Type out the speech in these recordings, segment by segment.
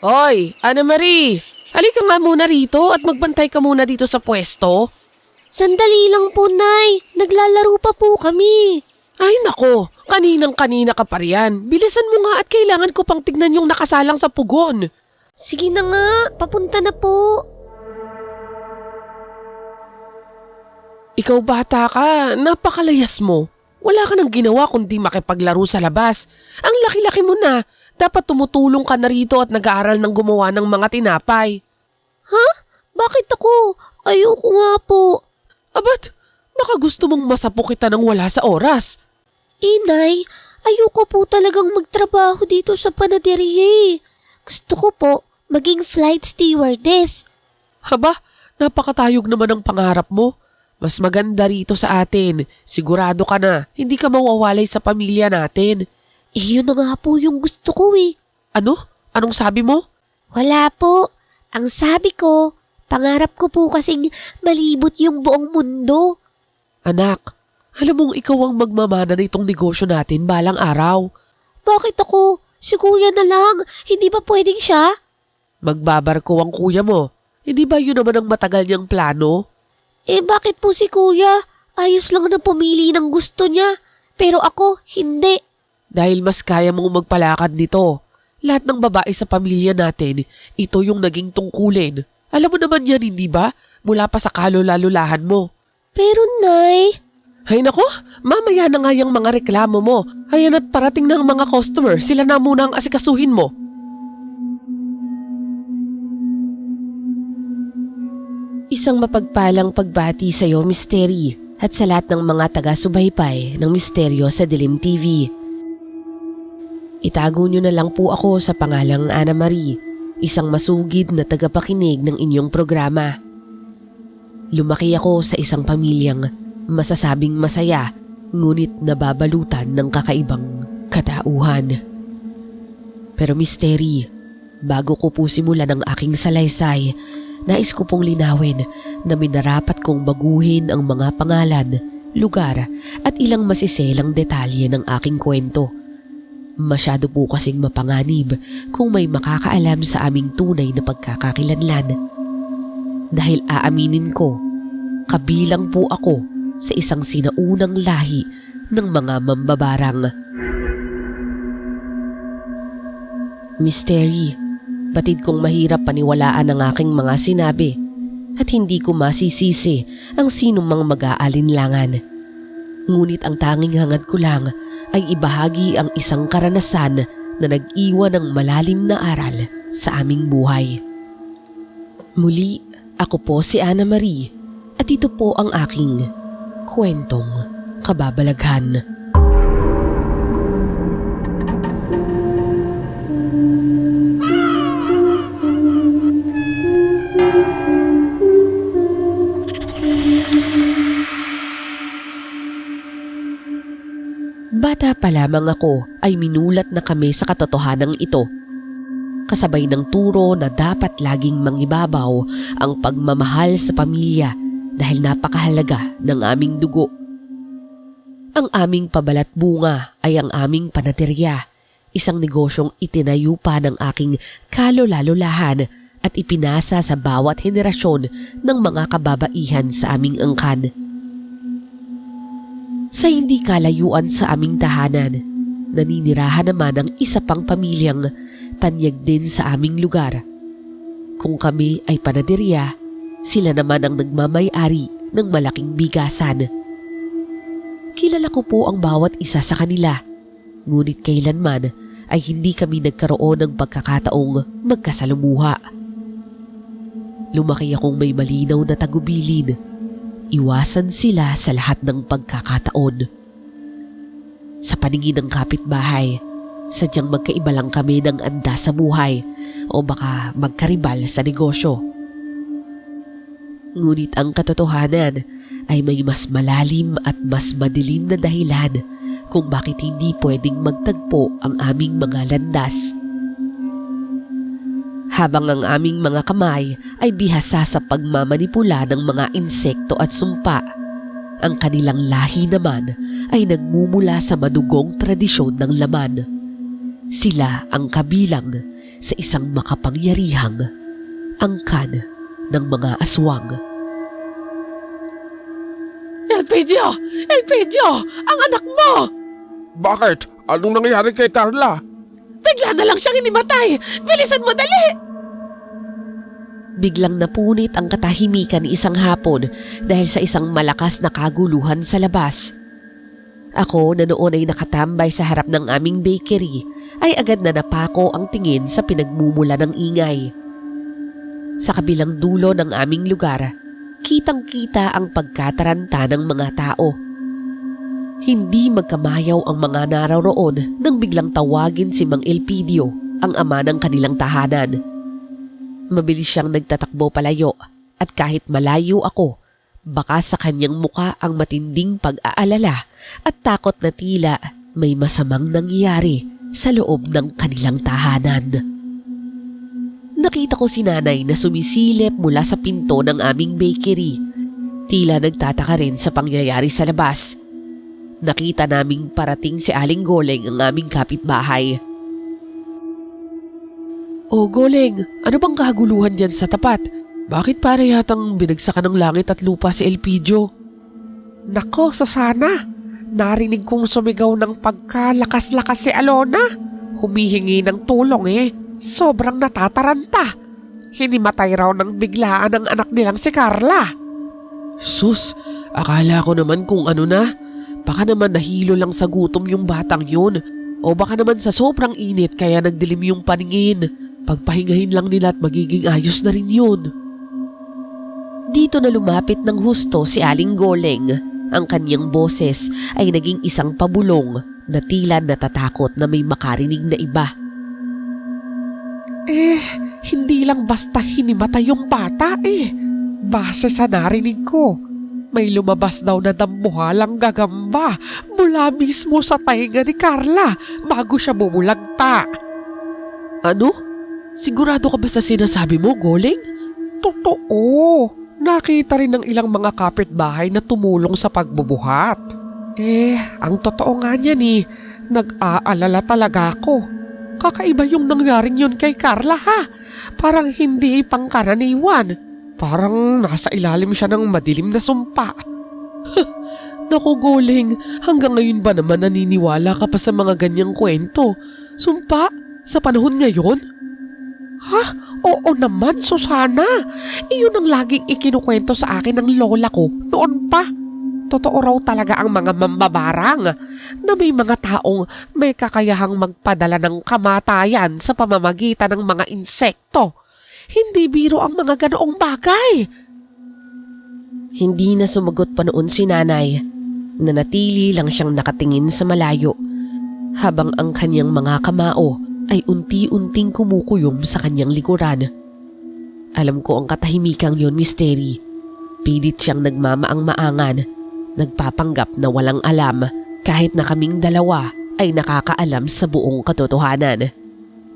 Hoy, Ana Marie! Halika nga muna rito at magbantay ka muna dito sa pwesto. Sandali lang po, Nay. Naglalaro pa po kami. Ay nako, kaninang-kanina ka pa riyan. Bilisan mo nga at kailangan ko pang tignan yung nakasalang sa pugon. Sige na nga, papunta na po. Ikaw bata ka, napakalayas mo. Wala ka nang ginawa kundi makipaglaro sa labas. Ang laki-laki mo na. Dapat tumutulong ka na rito at nag-aaral ng gumawa ng mga tinapay. Ha? Bakit ako? Ayoko nga po. Abat, baka gusto mong masapo kita nang wala sa oras. Nay, ayoko po talagang magtrabaho dito sa panaderia. Gusto ko po maging flight stewardess. Haba, napakatayog naman ang pangarap mo. Mas maganda rito sa atin. Sigurado ka na, hindi ka mawawalay sa pamilya natin. Yun na nga po yung gusto ko eh. Ano? Anong sabi mo? Wala po. Ang sabi ko, pangarap ko po kasing malibot yung buong mundo. Anak, alam mong ikaw ang magmamana nitong negosyo natin balang araw. Bakit ako? Si kuya na lang. Hindi ba pwedeng siya? Magbabarko ang kuya mo. Hindi ba yun naman ang matagal niyang plano? Bakit po si kuya? Ayos lang na pumili ng gusto niya. Pero ako, hindi. Dahil mas kaya mong magpalakad nito. Lahat ng babae sa pamilya natin, ito yung naging tungkulin. Alam mo naman yan, hindi ba? Mula pa sa kalula-lulahan mo. Pero Nay… Hay nako, mamaya na nga yung mga reklamo mo. Hayan at parating ng mga customer, sila na muna ang asikasuhin mo. Isang mapagpalang pagbati sa iyo, Mysteri, at sa lahat ng mga taga-subaybay ng Misteryo sa Dilim TV. Itago niyo na lang po ako sa pangalang Ana Marie, isang masugid na tagapakinig ng inyong programa. Lumaki ako sa isang pamilyang masasabing masaya, ngunit nababalutan ng kakaibang katauhan. Pero Mysteri, bago ko po simulan ang aking salaysay, nais ko pong linawin na minarapat kong baguhin ang mga pangalan, lugar at ilang masiselang detalye ng aking kwento. Masyado po kasing mapanganib kung may makakaalam sa aming tunay na pagkakakilanlan. Dahil aaminin ko, kabilang po ako sa isang sinaunang lahi ng mga mambabarang. Mysteri, batid kong mahirap paniwalaan ang aking mga sinabi at hindi ko masisisi ang sinumang mag-aalinlangan. Ngunit ang tanging hangad ko lang ay ibahagi ang isang karanasan na nag-iwan ng malalim na aral sa aming buhay. Muli, ako po si Ana Marie at ito po ang aking kwentong kababalaghan. Bata pa lamang ako ay minulat na kami sa katotohanang ito. Kasabay ng turo na dapat laging mangibabaw ang pagmamahal sa pamilya dahil napakahalaga ng aming dugo. Ang aming pabalat bunga ay ang aming panaderya, isang negosyong itinayo pa ng aking kalula-lulahan at ipinasa sa bawat henerasyon ng mga kababaihan sa aming angkan. Sa hindi kalayuan sa aming tahanan, naninirahan naman ang isa pang pamilyang tanyag din sa aming lugar. Kung kami ay panaderya, sila naman ang nagmamay-ari ng malaking bigasan. Kilala ko po ang bawat isa sa kanila, ngunit kailanman ay hindi kami nagkaroon ng pagkakataong magkasalumuha. Lumaki akong may malinaw na tagubilin. Iwasan sila sa lahat ng pagkakataon. Sa paningin ng kapitbahay, sadyang magkaiba lang kami ng andas sa buhay o baka magkaribal sa negosyo. Ngunit ang katotohanan ay may mas malalim at mas madilim na dahilan kung bakit hindi pwedeng magtagpo ang aming mga landas. Habang ang aming mga kamay ay bihasa sa pagmamanipula ng mga insekto at sumpa, ang kanilang lahi naman ay nagmumula sa madugong tradisyon ng laman. Sila ang kabilang sa isang makapangyarihang angkan ng mga aswang. Elpidio! Elpidio! Ang anak mo! Bakit? Anong nangyari kay Carla? Bigla na lang siyang inimatay! Bilisan mo, dali! Biglang napunit ang katahimikan ni isang hapon dahil sa isang malakas na kaguluhan sa labas. Ako na noon ay nakatambay sa harap ng aming bakery ay agad na napako ang tingin sa pinagmumula ng ingay. Sa kabilang dulo ng aming lugar, kitang-kita ang pagkataranta ng mga tao. Hindi magkamayaw ang mga naroroon nang biglang tawagin si Mang Elpidio, ang ama ng kanilang tahanan. Mabilis siyang nagtatakbo palayo at kahit malayo ako, baka sa kanyang muka ang matinding pag-aalala at takot na tila may masamang nangyari sa loob ng kanilang tahanan. Nakita ko si nanay na sumisilip mula sa pinto ng aming bakery. Tila nagtataka rin sa pangyayari sa labas. Nakita naming parating si Aling Goleng, ang aming kapitbahay. Oh, Goleng, ano bang kaguluhan dyan sa tapat? Bakit para yatang binagsakan ng langit at lupa si Elpidio? Nako, Susana. Narinig kong sumigaw ng pagkalakas-lakas si Alona. Humihingi ng tulong Sobrang natataranta. Hinimatay raw ng biglaan ang anak nilang si Carla. Sus, akala ko naman kung ano na. Baka naman nahilo lang sa gutom yung batang yun. O baka naman sa sobrang init kaya nagdilim yung paningin. Pagpahingahin lang nila at magiging ayos na rin yun. Dito na lumapit ng husto si Aling Goleng. Ang kanyang boses ay naging isang pabulong na tila natatakot na may makarinig na iba. Hindi lang basta hinimatay yung bata Base sa narinig ko, may lumabas daw na dambuhalang gagamba mula mismo sa tainga ni Carla bago siya bumulagta. Ano? Sigurado ka ba sa sinasabi mo, Goleng? Totoo. Nakita rin ng ilang mga kapitbahay na tumulong sa pagbubuhat. Ang totoo nga niyan nag-aalala talaga ako. Kakaiba yung nangyaring yun kay Carla Parang hindi pangkaraniwan. Parang nasa ilalim siya ng madilim na sumpa. Naku, Goleng, hanggang ngayon ba naman naniniwala ka pa sa mga ganyang kwento? Sumpa? Sa panahon ngayon? Oo naman, Susana. Iyon ang laging ikinukwento sa akin ng lola ko noon pa. Totoo raw talaga ang mga mambabarang na may mga taong may kakayahang magpadala ng kamatayan sa pamamagitan ng mga insekto. Hindi biro ang mga ganoong bagay. Hindi na sumagot pa noon si nanay. Nanatili lang siyang nakatingin sa malayo habang ang kanyang mga kamao ay unti-unting kumukuyom sa kanyang likuran. Alam ko ang katahimikang yon, Misteri. Pilit siyang nagmamaang-maangan, nagpapanggap na walang alam kahit na kaming dalawa ay nakakaalam sa buong katotohanan.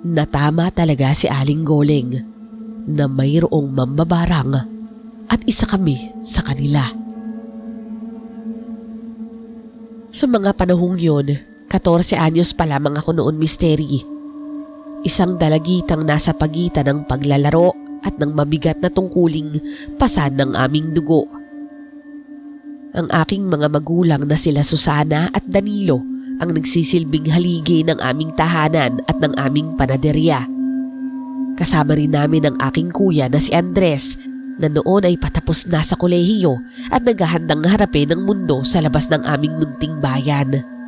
Natama talaga si Aling Goleng na mayroong mambabarang at isa kami sa kanila. Sa mga panahong yon, 14 anyos pa lamang ako noon, Misteri. Isang dalagitang nasa pagitan ng paglalaro at ng mabigat na tungkuling pasan ng aming dugo. Ang aking mga magulang na sila Susana at Danilo ang nagsisilbing haligi ng aming tahanan at ng aming panaderya. Kasama rin namin ang aking kuya na si Andres na noon ay patapos na sa kolehiyo at naghahandang harapin ang mundo sa labas ng aming munting bayan.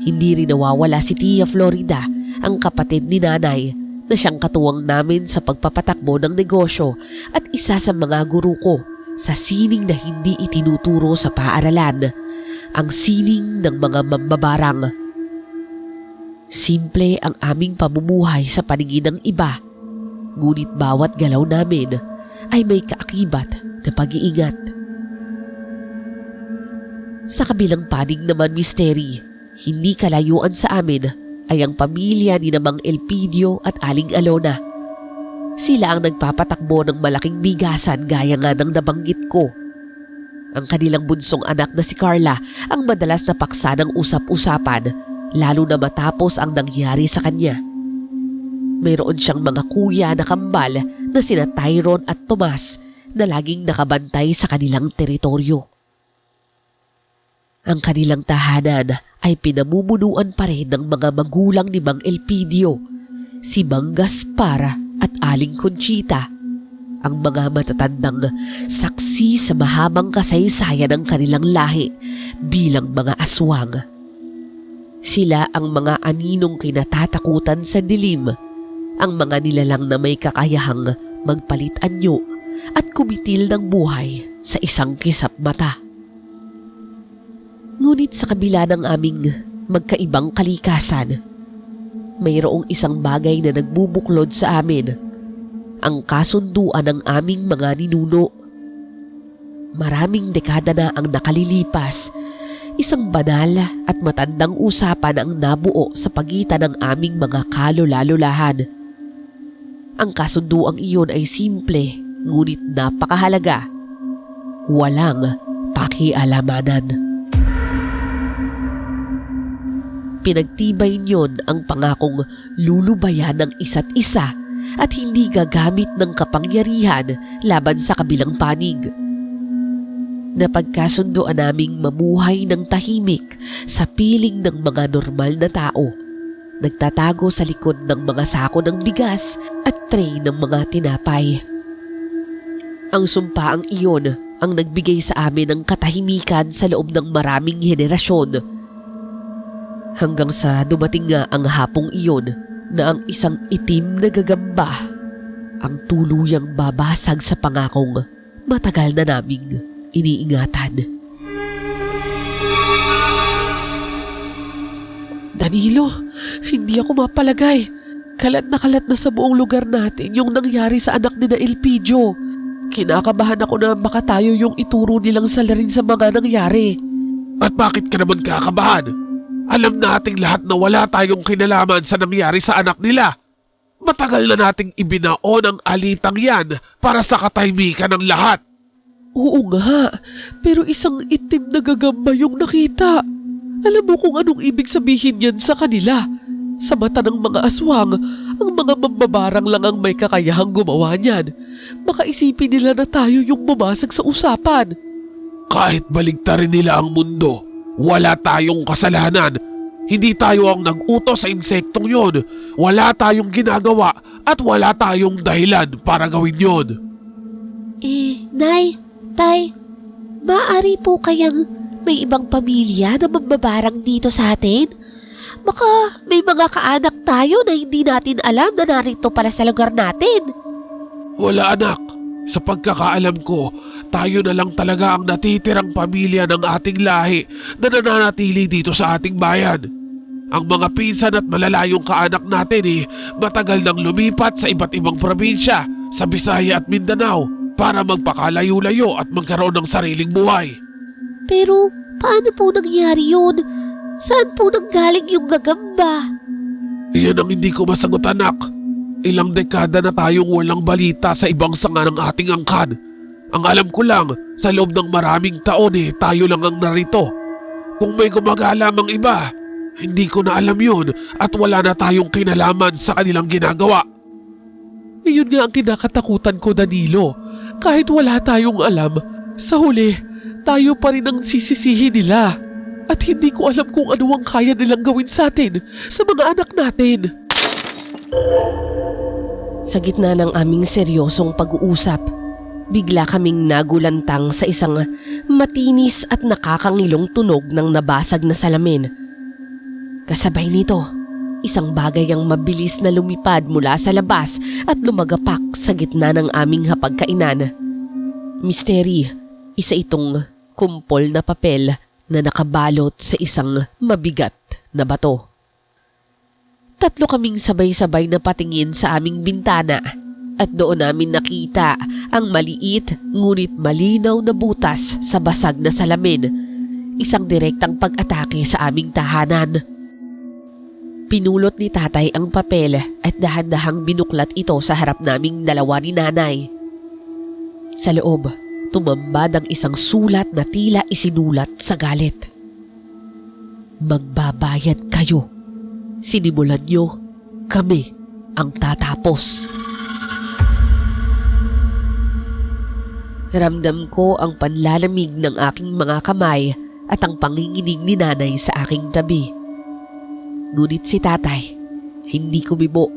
Hindi rin nawawala si Tia Florida, ang kapatid ni nanay, na siyang katuwang namin sa pagpapatakbo ng negosyo at isa sa mga guru ko sa sining na hindi itinuturo sa paaralan, ang sining ng mga mambabarang. Simple ang aming pamumuhay sa paningin ng iba, ngunit bawat galaw namin ay may kaakibat na pag-iingat. Sa kabilang panig naman, Misteri, hindi kalayuan sa amin ay ang pamilya ni Mang Elpidio at Aling Alona. Sila ang nagpapatakbo ng malaking bigasan gaya nga ng nabanggit ko. Ang kanilang bunsong anak na si Carla ang madalas na paksa ng usap-usapan, lalo na matapos ang nangyari sa kanya. mayroon siyang mga kuya na kambal na sina Tyron at Tomas na laging nakabantay sa kanilang teritoryo. Ang kanilang tahanan ay pinamumunuan pa rin ng mga magulang ni Mang Elpidio, si Mang Gaspar at Aling Conchita, ang mga matatandang saksi sa mahabang kasaysayan ng kanilang lahi bilang mga aswang. Sila ang mga aninong kinatatakutan sa dilim, ang mga nilalang na may kakayahang magpalit anyo at kumitil ng buhay sa isang kisap mata. Ngunit sa kabila ng aming magkaibang kalikasan, mayroong isang bagay na nagbubuklod sa amin, ang kasunduan ng aming mga ninuno. Maraming dekada na ang nakalilipas, isang banal at matandang usapan ang nabuo sa pagitan ng aming mga kalula-lulahan. Ang kasunduang iyon ay simple ngunit napakahalaga. Walang pakialamanan. Pinagtibay niyon ang pangakong lulubayan ng isa't isa at hindi gagamit ng kapangyarihan laban sa kabilang panig. Napagkasundoan naming mamuhay ng tahimik sa piling ng mga normal na tao, nagtatago sa likod ng mga sako ng bigas at tray ng mga tinapay. Ang sumpaang iyon ang nagbigay sa amin ng katahimikan sa loob ng maraming henerasyon. Hanggang sa dumating nga ang hapong iyon na ang isang itim na gagamba ang tuluyang babasag sa pangakong matagal na naming iniingatan. Danilo, hindi ako mapalagay. Kalat na sa buong lugar natin yung nangyari sa anak ni na Elpidio. Kinakabahan ako na baka tayo yung ituro nilang salarin sa mga nangyari. At bakit ka naman kakabahan? Alam nating lahat na wala tayong kinalaman sa nangyari sa anak nila. Matagal na nating ibinaon ang alitang yan para sa katahimikan ng lahat. Oo nga, pero isang itim na gagamba yung nakita. Alam mo kung anong ibig sabihin yan sa kanila? Sa mata ng mga aswang, ang mga mambabarang lang ang may kakayahang gumawa niyan. Baka isipin nila na tayo yung bumasag sa usapan. Kahit baligtarin nila ang mundo, wala tayong kasalanan. Hindi tayo ang nag-utos sa insektong yon. Wala tayong ginagawa at wala tayong dahilan para gawin yon. Nay, Tay, maaari po kayang may ibang pamilya na mambabarang dito sa atin? Baka may mga kaanak tayo na hindi natin alam na narito pala sa lugar natin. Wala anak. Sa pagkakaalam ko, tayo na lang talaga ang natitirang pamilya ng ating lahi na nananatili dito sa ating bayan. Ang mga pinsan at malalayong kaanak natin matagal nang lumipat sa iba't ibang probinsya sa Bisaya at Mindanao para magpakalayo-layo at magkaroon ng sariling buhay. Pero paano po nangyari yun? Saan po nanggaling yung gagamba? Iyan ang hindi ko masagot anak. Ilang dekada na tayong walang balita sa ibang sanga ng ating angkan. Ang alam ko lang, sa loob ng maraming taon tayo lang ang narito. Kung may gumagalang ang iba, hindi ko na alam yun at wala na tayong kinalaman sa kanilang ginagawa. Iyon nga ang kinakatakutan ko, Danilo. Kahit wala tayong alam, sa huli, tayo pa rin ang sisisihin nila. At hindi ko alam kung ano ang kaya nilang gawin sa atin, sa mga anak natin. Sa gitna ng aming seryosong pag-uusap, bigla kaming nagulantang sa isang matinis at nakakangilong tunog ng nabasag na salamin. Kasabay nito, isang bagay ang mabilis na lumipad mula sa labas at lumagapak sa gitna ng aming hapagkainan. Misteri, isa itong kumpol na papel na nakabalot sa isang mabigat na bato. Tatlo kaming sabay-sabay na patingin sa aming bintana at doon namin nakita ang maliit ngunit malinaw na butas sa basag na salamin, isang direktang pag-atake sa aming tahanan. Pinulot ni tatay ang papel at dahan-dahang binuklat ito sa harap naming dalawa ni nanay. Sa loob, tumambad ang isang sulat na tila isinulat sa galit. Magbabayad kayo. Sinimulan nyo, kami ang tatapos. Ramdam ko ang panlalamig ng aking mga kamay at ang panginginig ni nanay sa aking tabi. Ngunit si tatay, hindi kumibo.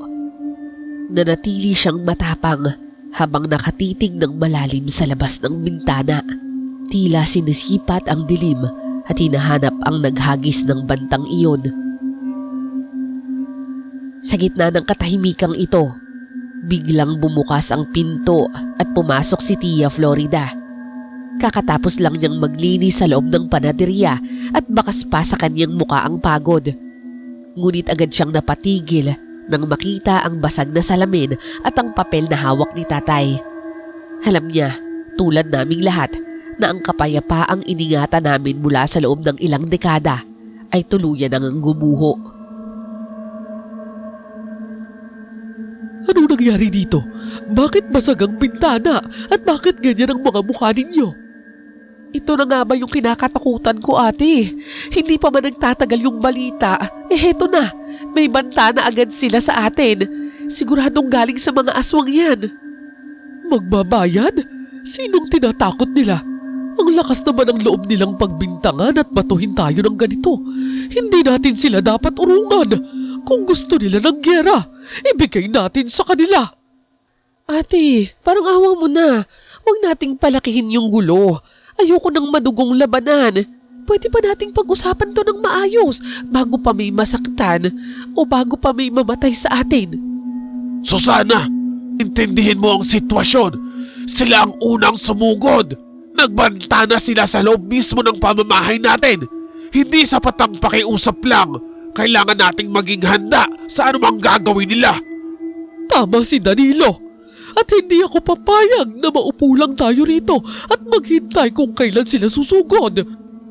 Nanatili siyang matapang habang nakatitig ng malalim sa labas ng bintana. Tila sinisipat ang dilim at hinahanap ang naghagis ng bantang iyon. Sa gitna ng katahimikang ito, biglang bumukas ang pinto at pumasok si Tia Florida. Kakatapos lang niyang maglinis sa loob ng panaderya at bakas pa sa kanyang muka ang pagod. Ngunit agad siyang napatigil nang makita ang basag na salamin at ang papel na hawak ni tatay. Alam niya, tulad naming lahat, na ang kapayapaang iningatan namin mula sa loob ng ilang dekada ay tuluyan ang gumuho. Ano nangyari dito? Bakit basag ang bintana? At bakit ganyan ang mga mukha ninyo? Ito na nga ba yung kinakatakutan ko, ate? Hindi pa man nagtatagal yung balita. Heto na, may banta na agad sila sa atin. Siguradong galing sa mga aswang yan. Magbabayad? Sinong tinatakot nila? Ang lakas naman ang loob nilang pagbintangan at batuhin tayo ng ganito. Hindi natin sila dapat urungan. Kung gusto nila ng gyera, ibigay natin sa kanila. Ate, parang awa mo na. Huwag nating palakihin yung gulo. Ayoko ng madugong labanan. Pwede pa nating pag-usapan to ng maayos bago pa may masaktan o bago pa may mamatay sa atin. Susana, intindihin mo ang sitwasyon. Sila ang unang sumugod. Nagbanta na sila sa loob mismo ng pamamahay natin. Hindi sapat ang pakiusap lang. Kailangan nating maging handa sa anumang gagawin nila. Tama si Danilo. At hindi ako papayag na maupo lang tayo rito at maghintay kung kailan sila susugod.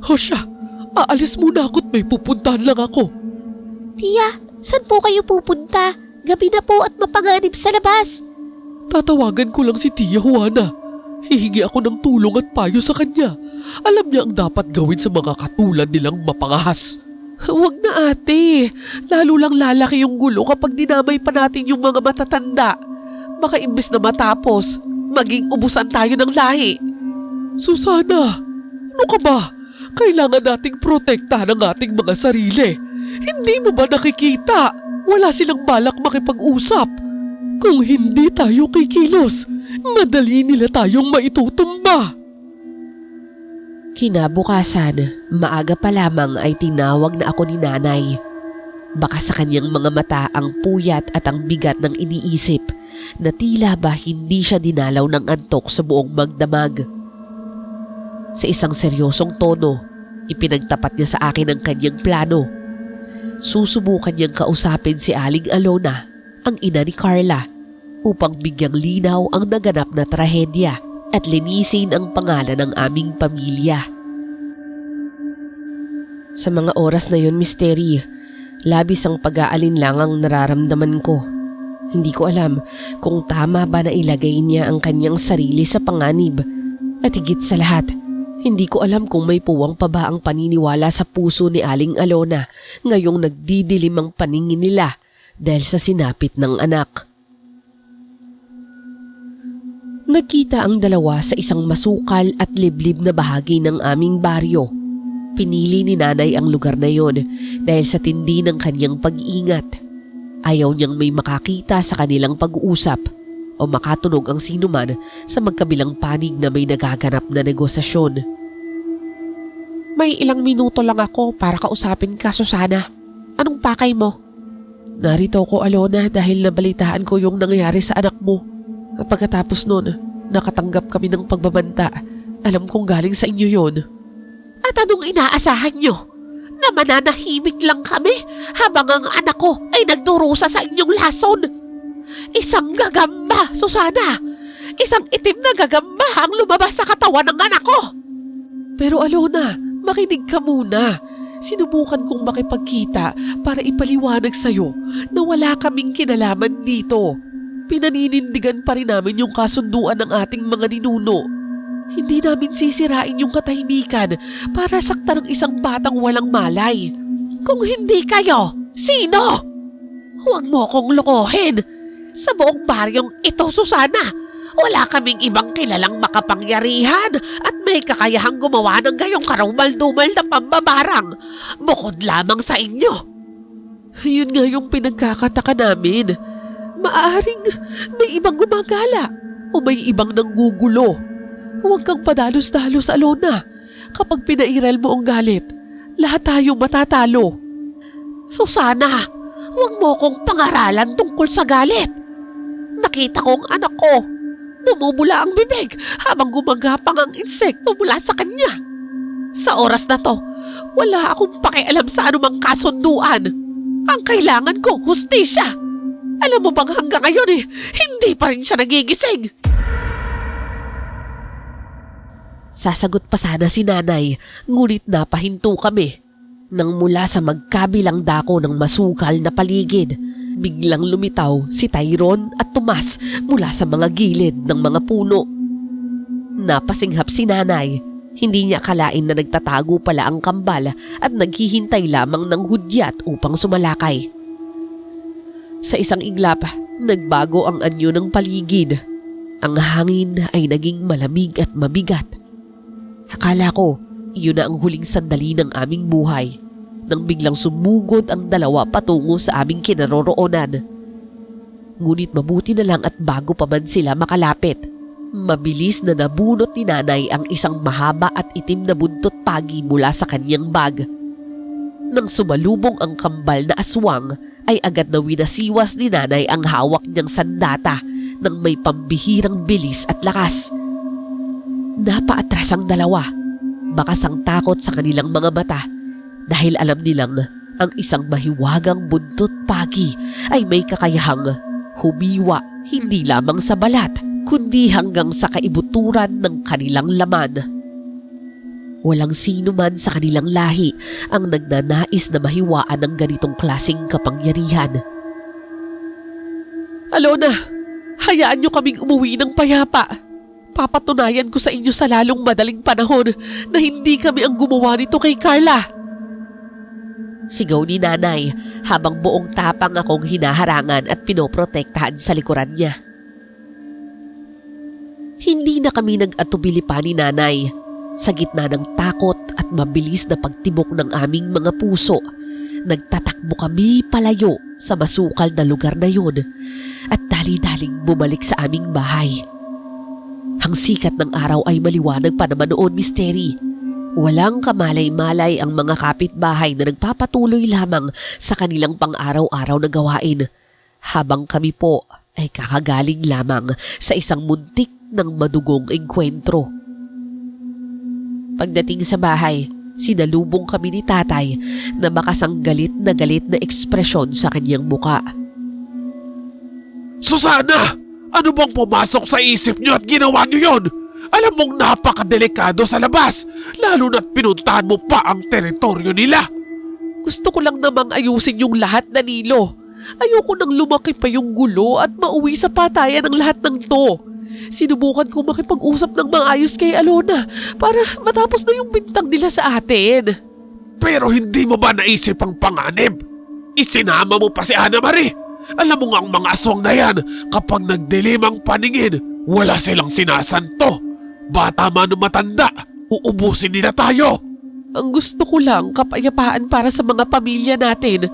O siya, aalis muna ako't may pupuntahan lang ako. Tia, saan po kayo pupunta? Gabi na po at mapanganib sa labas. Tatawagan ko lang si Tia Juana. Hihingi ako ng tulong at payo sa kanya. Alam niya ang dapat gawin sa mga katulad nilang mapangahas. Huwag na, ate. Lalo lang lalaki yung gulo kapag dinamay pa natin yung mga matatanda. Baka imbes na matapos, maging ubusan tayo ng lahi. Susana, ano ka ba? Kailangan nating protektahan ang ating mga sarili. Hindi mo ba nakikita? Wala silang balak makipag-usap. Kung hindi tayo kikilos, madali nila tayong maitutumba. Kinabukasan, maaga pa lamang ay tinawag na ako ni nanay. Baka sa kanyang mga mata ang puyat at ang bigat ng iniisip na tila ba hindi siya dinalaw ng antok sa buong magdamag. Sa isang seryosong tono, ipinagtapat niya sa akin ang kanyang plano. Susubukan niyang kausapin si Aling Alona, ang ina ni Carla, upang bigyang linaw ang naganap na trahedya at linisin ang pangalan ng aming pamilya. Sa mga oras na yun, Misteri, labis ang pag-aalinlang ang nararamdaman ko. Hindi ko alam kung tama ba na ilagay niya ang kanyang sarili sa panganib. At higit sa lahat, hindi ko alam kung may puwang pa ba ang paniniwala sa puso ni Aling Alona ngayong nagdidilim ang paningin nila dahil sa sinapit ng anak. Nagkita ang dalawa sa isang masukal at liblib na bahagi ng aming baryo. Pinili ni nanay ang lugar na yon dahil sa tindi ng kanyang pag-iingat. Ayaw niyang may makakita sa kanilang pag-uusap o makatunog ang sinuman sa magkabilang panig na may nagaganap na negosasyon. May ilang minuto lang ako para kausapin ka, Susana. Anong pakay mo? Narito ako, Alona, dahil nabalitaan ko yung nangyari sa anak mo. At pagkatapos nun, nakatanggap kami ng pagbabanta. Alam kong galing sa inyo yon. At anong inaasahan nyo? Na mananahimik lang kami habang ang anak ko ay nagdurusa sa inyong lason? Isang gagamba, Susana! Isang itim na gagamba ang lumabas sa katawan ng anak ko! Pero Alona, makinig ka muna. Sinubukan kong makipagkita para ipaliwanag sa'yo na wala kaming kinalaman dito. Pinaninindigan pa rin namin yung kasunduan ng ating mga ninuno. Hindi namin sisirain yung katahimikan para saktan ng isang batang walang malay. Kung hindi kayo, sino? Huwag mo kong lokohin. Sa buong baryong ito, Susana, wala kaming ibang kilalang makapangyarihan at may kakayahang gumawa ng gayong karumal-dumal na pambabarang bukod lamang sa inyo. Yun nga yung pinagkakataka namin. Maaring may ibang gumagala o may ibang nanggugulo. Huwag kang padalos-dalos, Alona. Kapag pinairal mo ang galit, lahat tayo matatalo. Susana, huwag mo kong pangaralan tungkol sa galit. Nakita ko ang anak ko. Bumubula ang bibig habang gumagapang ang insekto mula sa kanya. Sa oras na to, wala akong pakialam sa anumang kasunduan. Ang kailangan ko, hustisya. Alam mo bang hanggang ngayon hindi pa rin siya nagigising. Sasagot pa sana si nanay, ngunit napahinto kami. Nang mula sa magkabilang dako ng masukal na paligid, biglang lumitaw si Tyrone at Tomas mula sa mga gilid ng mga puno. Napasinghap si nanay. Hindi niya akalain na nagtatago pala ang kambal at naghihintay lamang ng hudyat upang sumalakay. Sa isang iglap, nagbago ang anyo ng paligid. Ang hangin ay naging malamig at mabigat. Akala ko, iyon na ang huling sandali ng aming buhay nang biglang sumugod ang dalawa patungo sa aming kinaroroonan. Ngunit mabuti na lang at bago pa man sila makalapit, mabilis na nabunot ni nanay ang isang mahaba at itim na buntot pagi mula sa kanyang bag. Nang sumalubong ang kambal na aswang, ay agad na winasiwas ni nanay ang hawak niyang sandata ng may pambihirang bilis at lakas. Napaatras ang dalawa, bakas ang takot sa kanilang mga mata dahil alam nilang ang isang mahiwagang buntot pagi ay may kakayahang humiwa hindi lamang sa balat kundi hanggang sa kaibuturan ng kanilang laman. Walang sino man sa kanilang lahi ang nagnanais na mahiwaan ng ganitong klaseng kapangyarihan. Alona, hayaan niyo kaming umuwi ng payapa. Papatunayan ko sa inyo sa lalong madaling panahon na hindi kami ang gumawa nito kay Carla. Sigaw ni nanay habang buong tapang akong hinaharangan at pinoprotektahan sa likuran niya. Hindi na kami nag-atubili pa ni nanay. Sa gitna ng takot at mabilis na pagtibok ng aming mga puso, nagtatakbo kami palayo sa masukal na lugar na yun at dali-daling bumalik sa aming bahay. Ang sikat ng araw ay maliwanag pa naman noon, Misteri. Walang kamalay-malay ang mga kapitbahay na nagpapatuloy lamang sa kanilang pang-araw-araw na gawain, habang kami po ay kakagaling lamang sa isang muntik ng madugong engkwentro. Pagdating sa bahay, sinalubong kami ni tatay na makasang galit na ekspresyon sa kanyang muka. Susana! Ano bang pumasok sa isip niyo at ginawa niyo yon? Alam mong napakadelikado sa labas, lalo na't pinuntahan mo pa ang teritoryo nila. Gusto ko lang namang ayusin yung lahat, Danilo. Ayoko nang lumaki pa yung gulo at mauwi sa patayan ng lahat ng to. Sinubukan ko makipag-usap ng maayos kay Alona para matapos na yung bintang nila sa atin. Pero hindi mo ba naisip ang panganib? Isinama mo pa si Ana Marie. Alam mo nga ang mga aswang na yan, kapag nagdilim ang paningin, wala silang sinasanto. Bata man o matanda, uubusin nila tayo. Ang gusto ko lang kapayapaan para sa mga pamilya natin,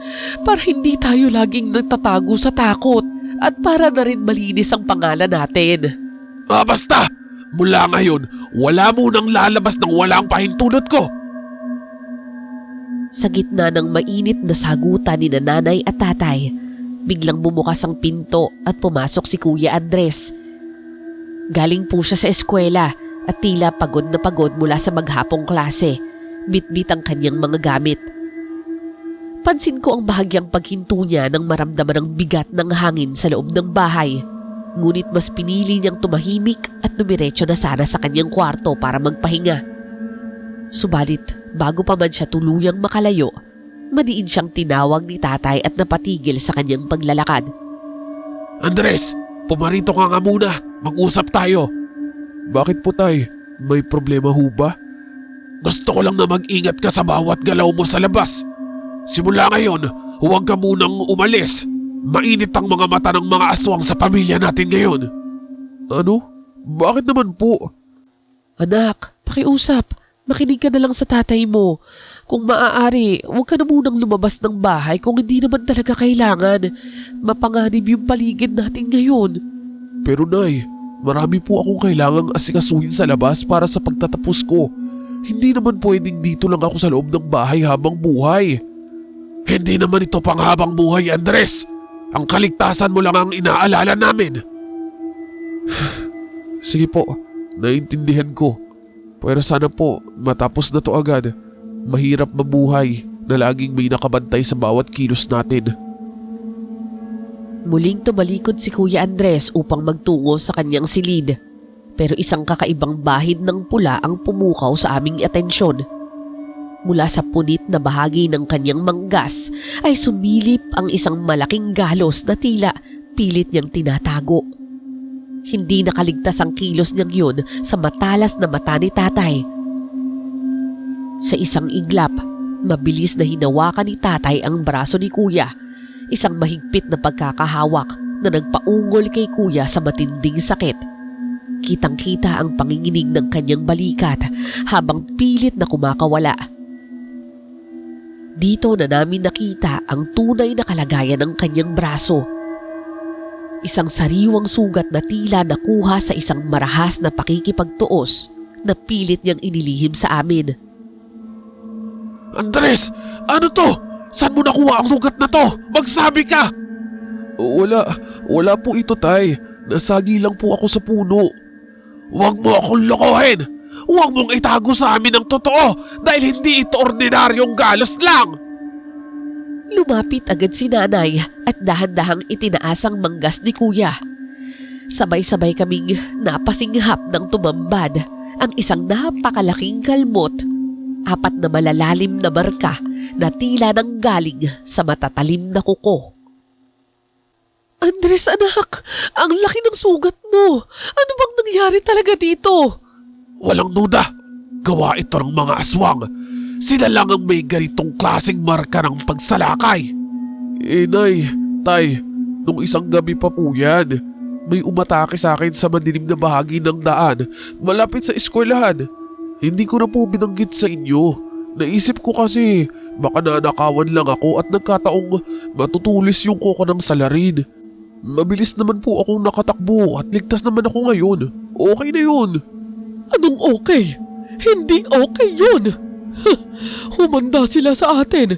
para hindi tayo laging nagtatago sa takot at para na rin malinis ang pangalan natin. Basta, mula ngayon, wala munang lalabas ng walang pahintulot ko. Sa gitna ng mainit na sagutan ni nanay at tatay, biglang bumukas ang pinto at pumasok si Kuya Andres. Galing po siya sa eskwela at tila pagod na pagod mula sa maghapong klase. Bitbit ang kanyang mga gamit. Pansin ko ang bahagyang paghinto niya nang maramdaman ang bigat ng hangin sa loob ng bahay. Ngunit mas pinili niyang tumahimik at dumiretso na sana sa kanyang kwarto para magpahinga. Subalit bago pa man siya tuluyang makalayo, madiin siyang tinawag ni tatay at napatigil sa kanyang paglalakad. Andres, pumarito ka nga muna. Mag-usap tayo. Bakit po tay? May problema ho ba? Gusto ko lang na mag-ingat ka sa bawat galaw mo sa labas. Simula ngayon, huwag ka munang umalis. Mainit ang mga mata ng mga aswang sa pamilya natin ngayon. Ano? Bakit naman po? Anak, pakiusap. Makinig ka na lang sa tatay mo. Kung maaari, huwag ka na munang lumabas ng bahay kung hindi naman talaga kailangan. Mapanganib yung paligid natin ngayon. Pero Nay, marami po akong kailangang asikasuhin sa labas para sa pagtatapos ko. Hindi naman pwedeng dito lang ako sa loob ng bahay habang buhay. Hindi naman ito panghabang buhay, Andres. Ang kaligtasan mo lang ang inaalala namin. Sige po, naiintindihan ko. Pero sana po matapos na to agad. Mahirap mabuhay na laging may nakabantay sa bawat kilos natin. Muling tumalikod si Kuya Andres upang magtungo sa kanyang silid. Pero isang kakaibang bahid ng pula ang pumukaw sa aming atensyon. Mula sa punit na bahagi ng kanyang manggas ay sumilip ang isang malaking galos na tila pilit niyang tinatago. Hindi nakaligtas ang kilos niyang yun sa matalas na mata ni tatay. Sa isang iglap, mabilis na hinawakan ni tatay ang braso ni kuya. Isang mahigpit na pagkakahawak na nagpaungol kay kuya sa matinding sakit. Kitang-kita ang panginginig ng kanyang balikat habang pilit na kumakawala. Dito na namin nakita ang tunay na kalagayan ng kanyang braso. Isang sariwang sugat na tila nakuha sa isang marahas na pakikipagtuos na pilit niyang inilihim sa amin. Andres! Ano to? Saan mo nakuha ang sugat na to? Magsabi ka! Wala po ito, Tay. Nasagi lang po ako sa puno. Huwag mo akong lokohin! Huwag mong itago sa amin ang totoo dahil hindi ito ordinaryong galos lang! Lumapit agad si nanay at dahan-dahang itinaas ang manggas ni kuya. Sabay-sabay kaming napasinghap ng tumambad ang isang napakalaking kalmot. 4 na malalalim na marka na tila nang galing sa matatalim na kuko. Andres, anak, ang laki ng sugat mo. Ano bang nangyari talaga dito? Walang duda. Gawa ito ng mga aswang. Sila lang ang may ganitong klaseng marka ng pagsalakay. Nay, Tay, nung isang gabi pa po yan. May umatake sa akin sa madilim na bahagi ng daan malapit sa eskwelahan. Hindi ko na po binanggit sa inyo. Naisip ko kasi baka nanakawan lang ako at nagkataong matutulis yung kuko ng salarin. Mabilis naman po akong nakatakbo at ligtas naman ako ngayon. Okay na yun. Anong okay? Hindi okay yun. Humanda sila sa atin.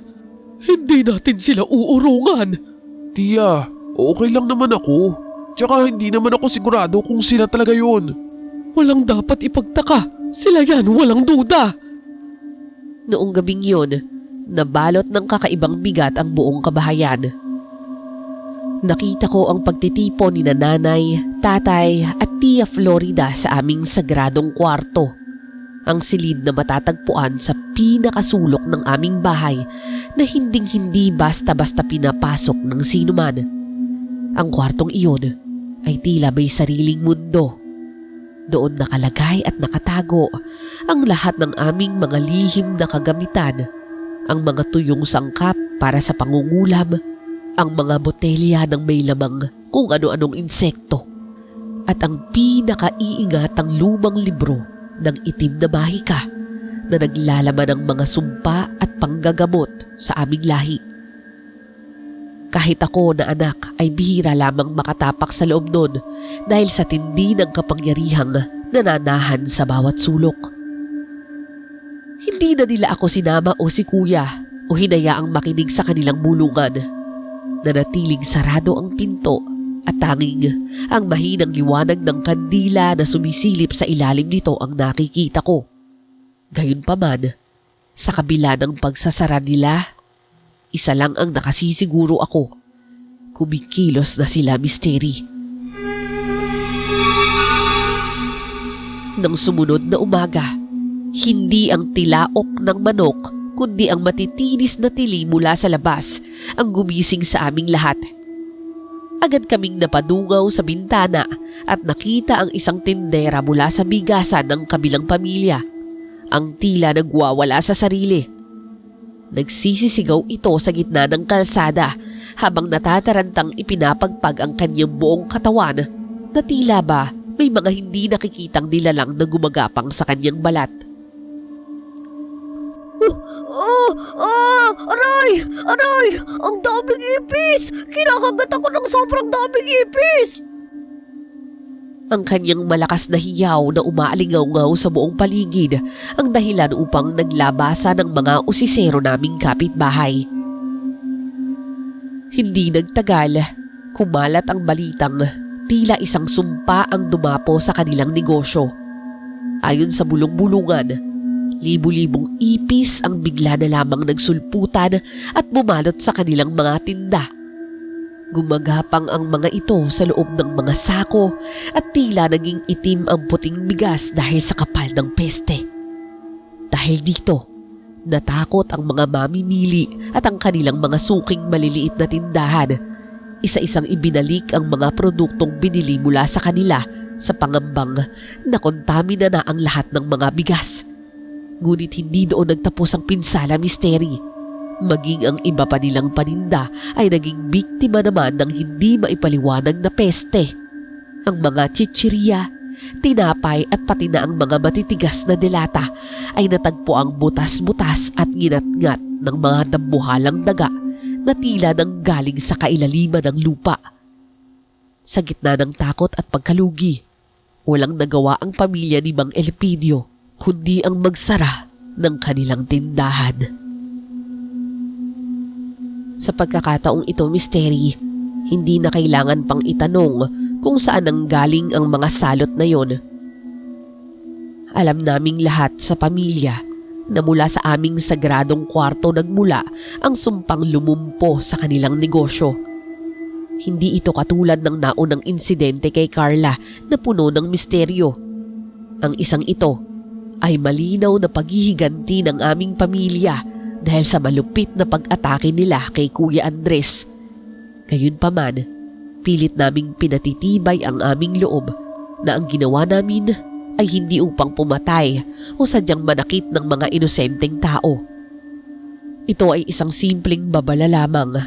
Hindi natin sila uurungan. Tia, okay lang naman ako. Tsaka hindi naman ako sigurado kung sila talaga yun. Walang dapat ipagtaka. Sila yan, walang duda. Noong gabing yun, nabalot ng kakaibang bigat ang buong kabahayan. Nakita ko ang pagtitipon ni nanay, tatay at Tia Florida sa aming sagradong kwarto. Ang silid na matatagpuan sa pinakasulok ng aming bahay na hinding-hindi basta-basta pinapasok ng sinuman. Ang kwartong iyon ay tila may sariling mundo. Doon nakalagay at nakatago ang lahat ng aming mga lihim na kagamitan, ang mga tuyong sangkap para sa pangungulam, ang mga botelya ng may lamang kung ano-anong insekto, at ang pinakaiingatang lumang libro ng itim na mahika na naglalaman ng mga sumpa at panggagamot sa aming lahi. Kahit ako na anak ay bihira lamang makatapak sa loob nun dahil sa tindi ng kapangyarihang nananahan sa bawat sulok. Hindi na nila ako sinama o si kuya o hinayaang makinig sa kanilang bulungan. Nanatiling sarado ang pinto at tanging ang mahinang liwanag ng kandila na sumisilip sa ilalim nito ang nakikita ko. Gayunpaman, sa kabila ng pagsasara nila, isa lang ang nakasisiguro ako. Kumikilos na sila, Misteri. Nang sumunod na umaga, hindi ang tilaok ng manok kundi ang matitinis na tili mula sa labas ang gumising sa aming lahat. Agad kaming napadungaw sa bintana at nakita ang isang tindera mula sa bigasan ng kabilang pamilya. Ang tila nagwawala sa sarili. Nagsisisigaw ito sa gitna ng kalsada habang natatarantang ipinapagpag ang kanyang buong katawan na tila ba may mga hindi nakikitang nilalang na gumagapang sa kanyang balat. Aray! Aray! Ang daming ipis! Kinakagat ako ng sobrang daming ipis! Ang kanyang malakas na hiyaw na umaalingaw-ngaw sa buong paligid ang dahilan upang naglabasa ng mga usisero naming kapitbahay. Hindi nagtagal, kumalat ang balitang tila isang sumpa ang dumapo sa kanilang negosyo. Ayon sa bulong-bulungan, libu-libong ipis ang bigla na lamang nagsulputan at bumalot sa kanilang mga tinda. Gumagapang ang mga ito sa loob ng mga sako at tila naging itim ang puting bigas dahil sa kapal ng peste. Dahil dito, natakot ang mga mamimili at ang kanilang mga suking maliliit na tindahan. Isa-isang ibinalik ang mga produktong binili mula sa kanila sa pangambang na kontamina na ang lahat ng mga bigas. Ngunit hindi doon nagtapos ang pinsala misteri. Maging ang iba pa nilang paninda ay naging biktima naman ng hindi maipaliwanag na peste. Ang mga chichirya, tinapay at pati na ang mga matitigas na delata ay natagpo ang butas-butas at nginat-ngat ng mga dambuhalang daga na tila nang galing sa kailaliman ng lupa. Sa gitna ng takot at pagkalugi, walang nagawa ang pamilya ni Mang Elpidio kundi ang magsara ng kanilang tindahan. Sa pagkakataong ito, misteri, hindi na kailangan pang itanong kung saan nanggaling ang mga salot na yon. Alam naming lahat sa pamilya na mula sa aming sagradong kwarto nagmula ang sumpang lumumpo sa kanilang negosyo. Hindi ito katulad ng naunang insidente kay Carla na puno ng misteryo. Ang isang ito ay malinaw na paghihiganti ng aming pamilya dahil sa malupit na pag-atake nila kay Kuya Andres. Gayunpaman, pilit naming pinatitibay ang aming loob na ang ginawa namin ay hindi upang pumatay o sadyang manakit ng mga inosenteng tao. Ito ay isang simpleng babala lamang,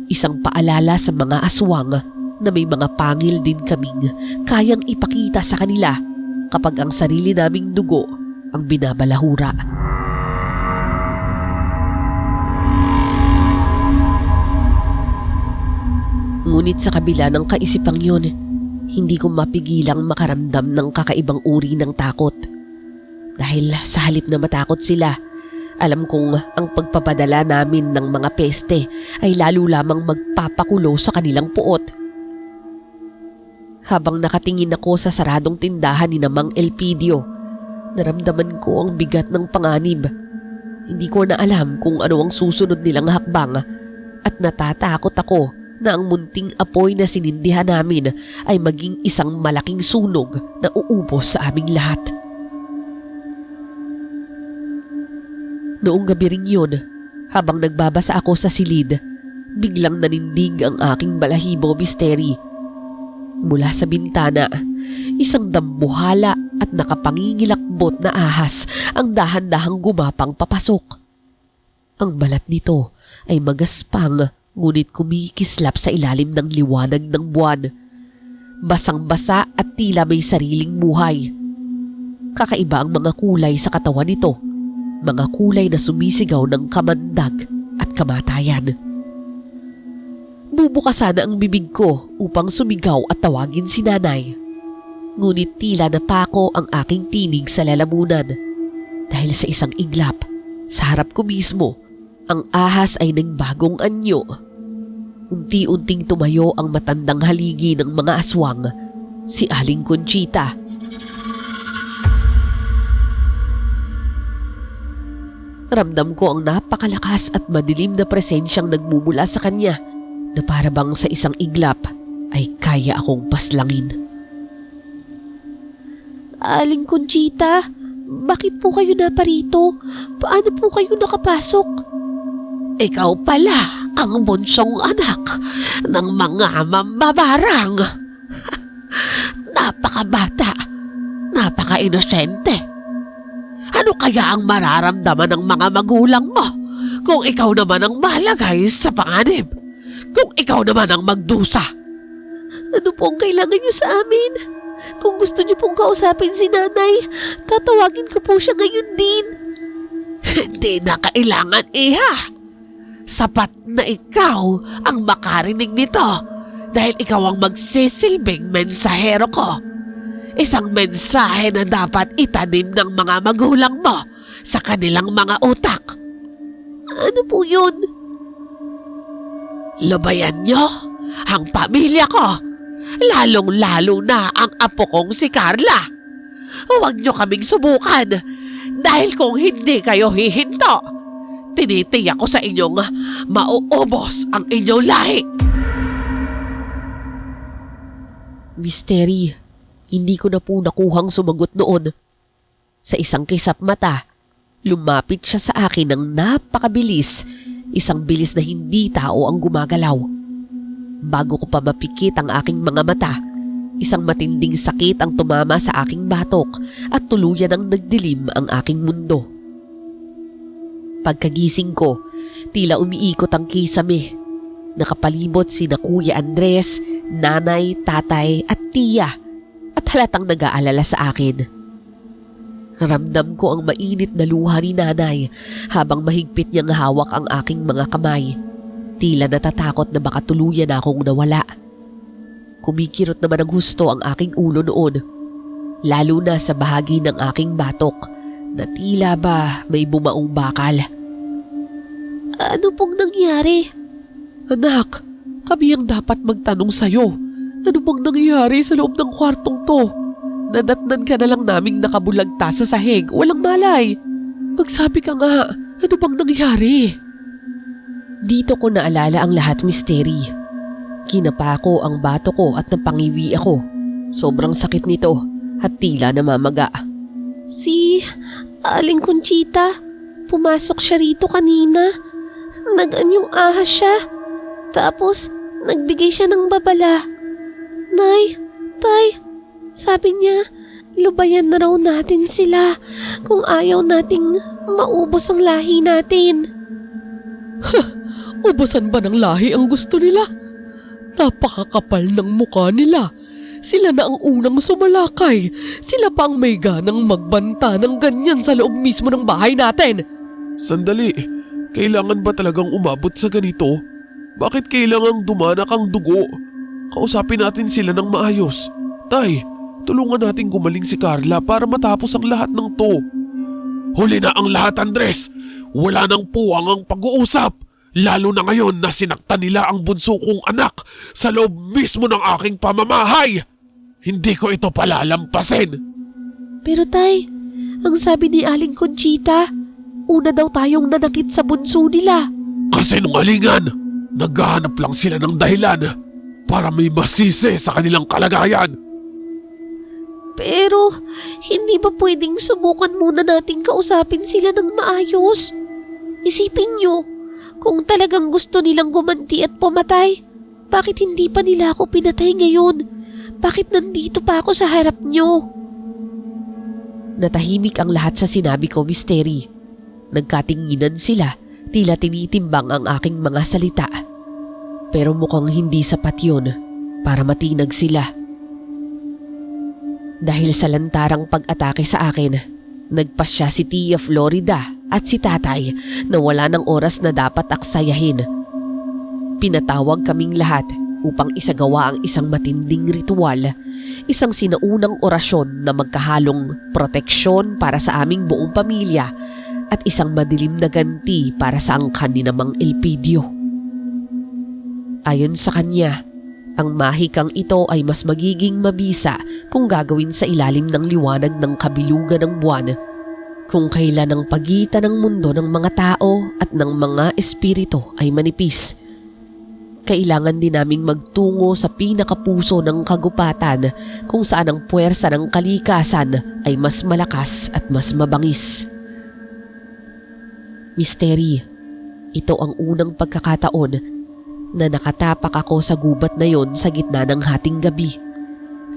isang paalala sa mga aswang na may mga pangil din kaming kayang ipakita sa kanila kapag ang sarili naming dugo ang binabalahura. Ngunit sa kabila ng kaisipang yun, hindi ko mapigilang makaramdam ng kakaibang uri ng takot. Dahil sa halip na matakot sila, alam kong ang pagpapadala namin ng mga peste ay lalo lamang magpapakulo sa kanilang puot. Habang nakatingin ako sa saradong tindahan ni Mang Elpidio, naramdaman ko ang bigat ng panganib. Hindi ko na alam kung ano ang susunod nilang hakbang at natatakot ako na ang munting apoy na sinindihan namin ay maging isang malaking sunog na uubos sa aming lahat. Noong gabi ring yun, habang nagbabasa ako sa silid, biglang nanindig ang aking balahibo misteri. Mula sa bintana, isang dambuhala at nakapangingilakbot na ahas ang dahan-dahang gumapang papasok. Ang balat nito ay magaspang ngunit kumikislap sa ilalim ng liwanag ng buwan. Basang-basa at tila may sariling buhay. Kakaiba ang mga kulay sa katawan nito, mga kulay na sumisigaw ng kamandag at kamatayan. Bubukasan ang bibig ko upang sumigaw at tawagin si nanay. Ngunit tila napako ang aking tinig sa lalamunan. Dahil sa isang iglap, sa harap ko mismo, ang ahas ay nagbagong anyo. Unti-unting tumayo ang matandang haligi ng mga aswang, si Aling Conchita. Ramdam ko ang napakalakas at madilim na presensyang nagmumula sa kanya na para bang sa isang iglap ay kaya akong paslangin. Aling Conchita, bakit po kayo naparito? Paano po kayo nakapasok? Ikaw pala ang bunsong anak ng mga mambabarang. Napakabata, napaka-inosente. Ano kaya ang mararamdaman ng mga magulang mo kung ikaw naman ang malagay sa panganib? Kung ikaw naman ang magdusa. Ano po ang kailangan niyo sa amin? Kung gusto niyo pong kausapin si nanay, tatawagin ko po siya ngayon din. Hindi na kailangan, Iha. Sapat na ikaw ang makarinig nito dahil ikaw ang magsisilbing mensahero ko. Isang mensahe na dapat itanim ng mga magulang mo sa kanilang mga utak. Ano po yun? Lubayan niyo ang pamilya ko, lalong-lalo na ang apo kong si Carla. Huwag niyo kaming subukan dahil kung hindi kayo hihinto, tinitiyak ko sa inyong mauubos ang inyong lahi. Misteri, hindi ko na po nakuhang sumagot noon. Sa isang kisap mata, lumapit siya sa akin ng napakabilis, isang bilis na hindi tao ang gumagalaw. Bago ko pa mapikit ang aking mga mata, isang matinding sakit ang tumama sa aking batok at tuluyan ang nagdilim ang aking mundo. Pagkagising ko, tila umiikot ang kisame. Nakapalibot sina Kuya Andres, nanay, tatay at tiya at halatang nag-aalala sa akin. Ramdam ko ang mainit na luha ni nanay habang mahigpit niyang hawak ang aking mga kamay. Tila natatakot na baka tuluyan akong nawala. Kumikirot naman ang husto ang aking ulo noon, lalo na sa bahagi ng aking batok na tila ba may bumaong bakal. Ano pong nangyari? Anak, kami ang dapat magtanong sa'yo. Ano bang nangyari sa loob ng kwartong to? Nadatnan ka na lang naming nakabulagta sa sahig, walang malay. Magsabi ka nga, ano bang nangyari? Dito ko naalala ang lahat, Misteri. Kinapa ko ang bato ko at napangiwi ako. Sobrang sakit nito at tila namamaga. Si Aling Conchita, pumasok siya rito kanina. Nag-anyong ahas siya. Tapos, nagbigay siya ng babala. Nay, tay, sabi niya, lubayan na raw natin sila kung ayaw nating maubos ang lahi natin. Ubusan ba ng lahi ang gusto nila? Napakakapal ng mukha nila. Sila na ang unang sumalakay. Sila pa ang may ganang magbanta ng ganyan sa loob mismo ng bahay natin. Sandali, kailangan ba talagang umabot sa ganito? Bakit kailangang dumanak ang dugo? Kausapin natin sila ng maayos. Tay, tulungan natin gumaling si Carla para matapos ang lahat ng to. Huli na ang lahat, Andres. Wala nang puwang ang pag-uusap. Lalo na ngayon na sinaktan nila ang bunso kong anak sa loob mismo ng aking pamamahay. Hindi ko ito palalampasin. Pero tay, ang sabi ni Aling Conchita, una daw tayong nanakit sa bunso nila. Kasinungalingan! Naghahanap lang sila ng dahilan para may masisi sa kanilang kalagayan. Pero, hindi ba pwedeng subukan muna nating kausapin sila ng maayos? Isipin nyo, kung talagang gusto nilang gumanti at pumatay, bakit hindi pa nila ako pinatay ngayon? Bakit nandito pa ako sa harap nyo? Natahimik ang lahat sa sinabi ko, Misteri. Nagkatinginan sila, tila tinitimbang ang aking mga salita. Pero mukhang hindi sapat yun para matinag sila. Dahil sa lantarang pag-atake sa akin, nagpasya si Tia Florida at si Tatay na wala ng oras na dapat aksayahin. Pinatawag kaming lahat upang isagawa ang isang matinding ritual, isang sinaunang orasyon na magkahalong proteksyon para sa aming buong pamilya at isang madilim na ganti para sa angkan ni Namang Elpidio. Ayon sa kanya, ang mahikang ito ay mas magiging mabisa kung gagawin sa ilalim ng liwanag ng kabilugan ng buwan, kung kailan ang pagitan ng mundo ng mga tao at ng mga espiritu ay manipis. Kailangan din naming magtungo sa pinakapuso ng kagubatan kung saan ang puwersa ng kalikasan ay mas malakas at mas mabangis. Misteri, ito ang unang pagkakataon na nakatapak ako sa gubat na yon sa gitna ng hating gabi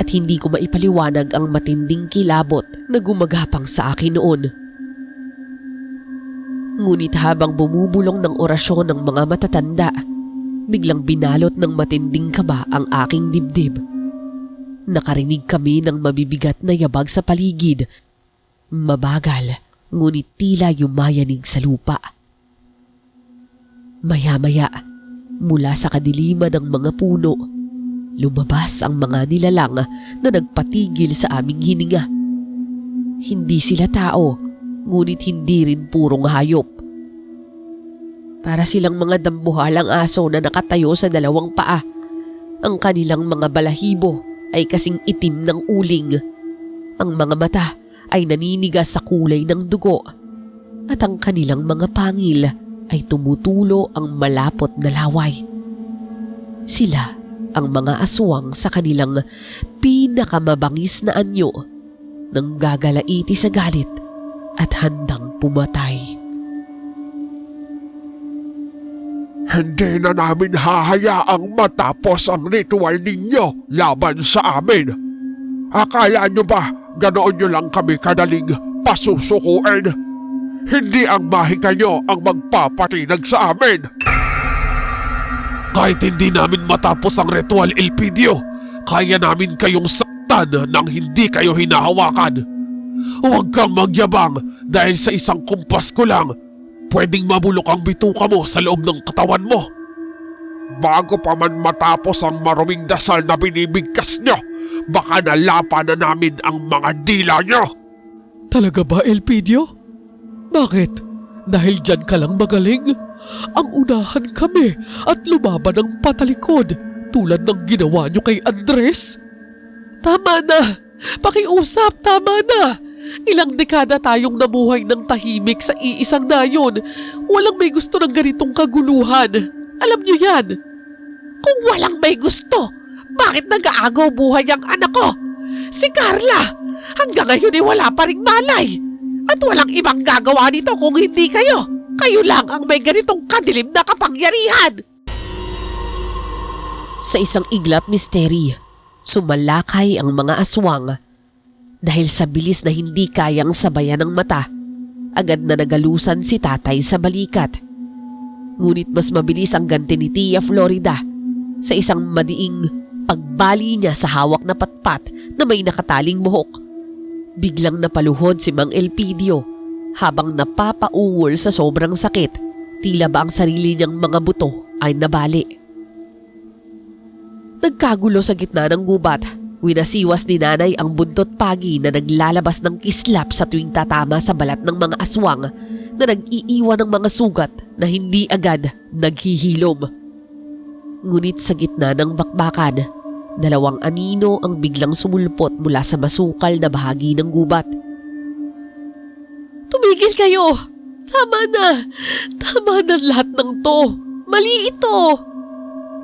at hindi ko maipaliwanag ang matinding kilabot na gumagapang sa akin noon. Ngunit habang bumubulong ng orasyon ng mga matatanda, biglang binalot ng matinding kaba ang aking dibdib. Nakarinig kami ng mabibigat na yabag sa paligid. Mabagal, ngunit tila yumayanig sa lupa. Maya-maya, mula sa kadiliman ng mga puno, lumabas ang mga nilalang na nagpatigil sa aming hininga. Hindi sila tao, ngunit hindi rin purong hayop. Para silang mga dambuhalang aso na nakatayo sa dalawang paa. Ang kanilang mga balahibo ay kasing itim ng uling. Ang mga mata ay naninigas sa kulay ng dugo. At ang kanilang mga pangil ay tumutulo ang malapot na laway. Sila ang mga aswang sa kanilang pinakamabangis na anyo nang gagalaiti sa galit at handang pumatay. Hindi na namin hahayaang matapos ang ritual ninyo laban sa amin. Akala nyo ba ganoon nyo lang kami kadaling pasusukuin? Hindi ang mahika nyo ang magpapatinag sa amin. Kahit hindi namin matapos ang ritual, Elpidio, kaya namin kayong saktan nang hindi kayo hinahawakan. Huwag kang magyabang dahil sa isang kumpas ko lang, pwedeng mabulok ang bituka mo sa loob ng katawan mo. Bago pa man matapos ang maruming dasal na binibigkas nyo, baka nalapa na namin ang mga dila nyo. Talaga ba, Elpidio? Bakit? Dahil dyan ka lang magaling? Ang unahan kami at lumaban ng patalikod tulad ng ginawa nyo kay Andres? Tama na! Pakiusap, tama na! Ilang dekada tayong nabuhay ng tahimik sa iisang nayon. Walang may gusto ng ganitong kaguluhan. Alam nyo yan. Kung walang may gusto, bakit nag-aagaw buhay ang anak ko? Si Carla! Hanggang ngayon ay wala pa ring malay. At walang ibang gagawa nito kung hindi kayo. Kayo lang ang may ganitong kadilim na kapangyarihan. Sa isang iglap misteri, sumalakay ang mga aswang. Dahil sa bilis na hindi kayang sabayan ng mata, agad na nagalusan si tatay sa balikat. Ngunit mas mabilis ang ganti ni Tia Florida sa isang madiing pagbali niya sa hawak na patpat na may nakataling buhok. Biglang napaluhod si Mang Elpidio habang napapaungol sa sobrang sakit, tila ba ang sarili niyang mga buto ay nabali. Nagkagulo sa gitna ng gubat. Winasiwas ni nanay ang buntot pagi na naglalabas ng kislap sa tuwing tatama sa balat ng mga aswang na nag-iiwan ng mga sugat na hindi agad naghihilom. Ngunit sa gitna ng bakbakan, dalawang anino ang biglang sumulpot mula sa masukal na bahagi ng gubat. Tumigil kayo! Tama na! Tama na lahat ng to! Mali ito!